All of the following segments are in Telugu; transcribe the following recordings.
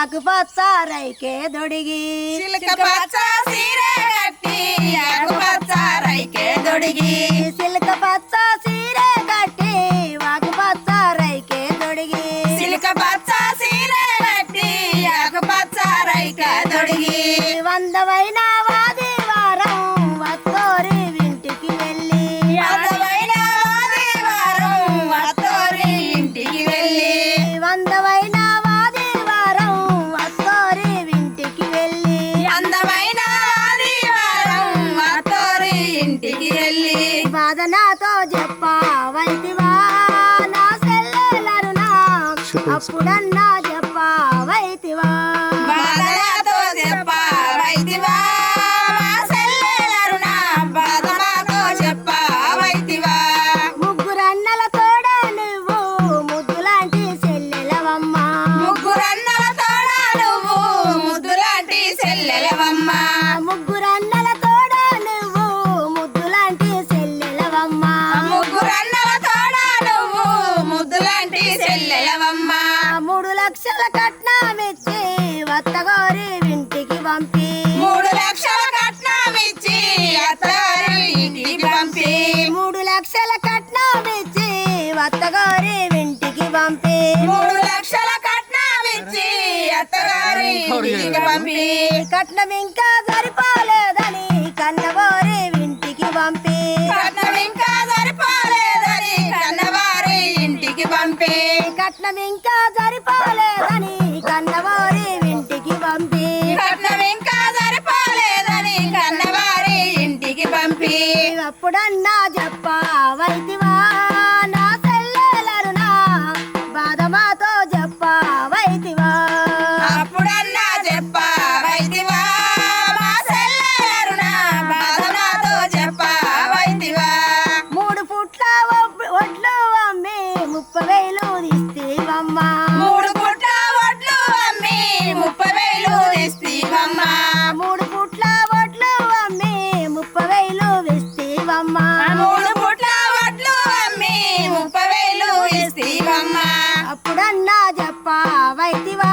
ఆకుపచ్చ రైకే దొడిగి సిల్క పచ్చ సీరే కట్టి ఆకుపచ్చ రైకే దొడిగి సిల్క పచ్చ సీరే కట్టి ఆకుపచ్చ రైకే దొడిగి సిల్క పచ్చ సీరే కట్టి ఆకుపచ్చ రైకే దొడిగి వందవైన వాది వారం వత్తోరి ఇంటికి వెళ్ళి అందమైన ఆదివారం అత్తోరి ఇంటికి వెళ్ళి వందవైన వాది వారం వత్తోరి ఇంటికి వెళ్ళి అందమైన ఆదివారం అత్తోరి ఇంటికి వెళ్ళి బాధనాతో చెప్పవైతివా నా సెల్లెలరునా అప్పుడన్నా చెప్పవైతివా బాధలతో చెప్పవైతివా మా సెల్లెలరునా బాధలతో చెప్పవైతివా ముగ్గురన్నల తోడ నువ్వు ముద్దులాంటి సెల్లెలవమ్మ ముగ్గురన్నల తోడ నువ్వు ముద్దులాంటి సెల్లెలవమ్మ ముగ్గురన్నల తోడ నువ్వు ముద్దులాంటి సెల్లెలవమ్మ ముగ్గురన్నల తోడ నువ్వు ముద్దులాంటి సెల్లెలవమ్మ 3 లక్షల కట్నం ఇచ్చి వత్తగోరి ఇంటికి పంపి 3 లక్షల కట్నం ఇచ్చి అత్తగారి ఇంటికి పంపి 3 లక్షల కట్నం ఇచ్చి వత్తగోరి ఇంటికి పంపి 3 లక్షల కట్నం ఇచ్చి అత్తగారి ఇంటికి పంపి కట్నం ఇంకా సరిపోలేదని కన్నగోరి ఇంటికి పంపి కట్నం ఇంకా సరిపోలేదని కన్నవారి ఇంటికి పంపి కట్నం ఇంకా సరిపోలేదని కన్నగోరి ఇంటికి పంపి కట్నం ఇంకా సరిపోలేదని కన్నవారి ఇంటికి పంపి అప్పుడన్నా చెప్పవైతివా నా సెల్లెలరునా బాధమాతో చెప్పవైతివా అప్పుడన్నా చెప్పవైతివా మా సెల్లెలరునా బాధనాతో చెప్పవైతివా 3 పుట్ల ఒడ్లు అమ్మి 30,000 తీస్తేవమ్మా 3 పుట్ల వడ్లు అమ్మి 30,000 తీస్తీవమ్మా 3 పుట్ల ఒడ్లు అమ్మి 30,000 వేస్తేవమ్మా 3 పుట్ల వడ్లు అమ్మి 30,000 ఇస్తీవమ్మా అప్పుడన్నా చెప్పవైతివా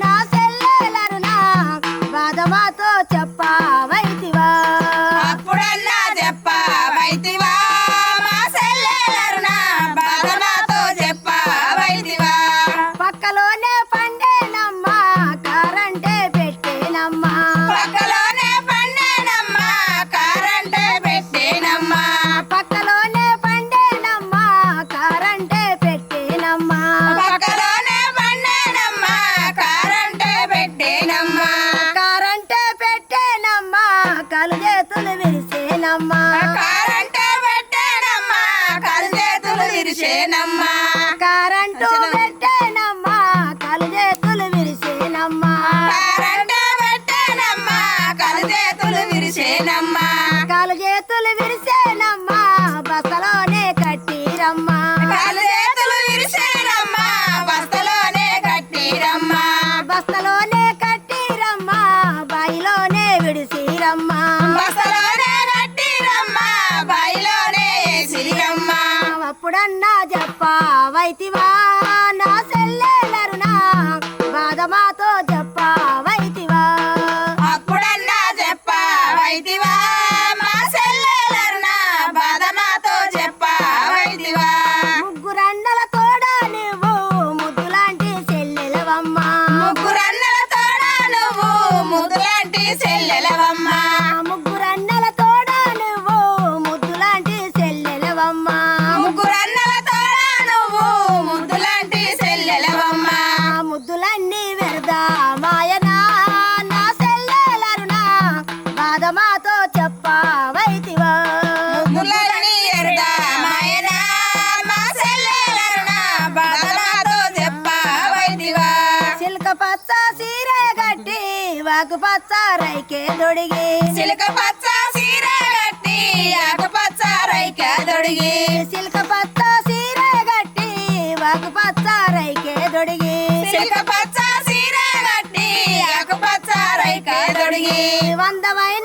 నా సెల్లెలరునా బాధమాతో చెప్పవైతివా అప్పుడన్నా చెప్పవైతివా మా సెల్లెలరునా బాధనాతో చెప్పవైతివా పక్కలోనే పండేనమ్మా కారంటే పెట్టేనమ్మా పక్కలోనే పండేనమ్మా కారంటే పెట్టేనమ్మా పక్కలోనే పండేనమ్మా కారంటే పెట్టేనమ్మా పక్కలోనే పండేనమ్మా కారంటే పెట్టేనమ్మా కారంటే పెట్టేనమ్మా కలు చేతులు విరిసేనమ్మా కారంటే పెట్టేనమ్మా కలు చేతులు విరిసేనమ్మా కారంటూ పెట్టేనమ్మా కలు చేతులు విరిసేనమ్మా కారంటే పెట్టేనమ్మా కలు చేతులు విరిసేనమ్మా కాలు చేతులు విరిసేనమ్మా బసలోనే కట్టిరమ్మా కలు చేతులు విరిసేనమ్మా బస్తలోనే కట్టిరమ్మా బస్తలోనే కట్టిరమ్మా బాయిలోనే విడిసిరమ్మా బస్తలోనే కట్టిరమ్మా బాయిలోనే వేసిరమ్మా అప్పుడన్నా చెప్పవైతివా నా సెల్లెలరునా బాధమాతో చెప్పవైతివా అప్పుడన్నా చెప్పవైతివా మా సెల్లెలరునా బాధనాతో చెప్పవైతివా ముగ్గురన్నల తోడ నువ్వు ముద్దులాంటి సెల్లెలవమ్మా ముగ్గురన్నల తోడ నువ్వు ముద్దులాంటి సెల్లెలవమ్మా ముగ్గురన్నల తోడ నువ్వు ముద్దులాంటి సెల్లెలవమ్మా ముగ్గురన్నల తోడ నువ్వు ముద్దులాంటి సెల్లెలవమ్మా ముద్దులన్నీ వెరదా మాయనా నా సెల్లెలరునా బాధమాతో చెప్పవైతివా ముద్దులని ఎరుడా మాయనా మా సెల్లెలరునా బాధనాతో చెప్పవైతివా సిల్క పచ్చ సీరే గట్టి వాకు పచ్చ రైకే దొడిగి సిల్క పచ్చ సీరే కట్టి ఆకుపచ్చ రైకే దొడిగి సిల్క పచ్చ సీరే గట్టి వాకు పచ్చ రైకే దొడిగి సిల్క పచ్చ సీరే కట్టి ఆకుపచ్చ రైకే దొడిగి వందమైన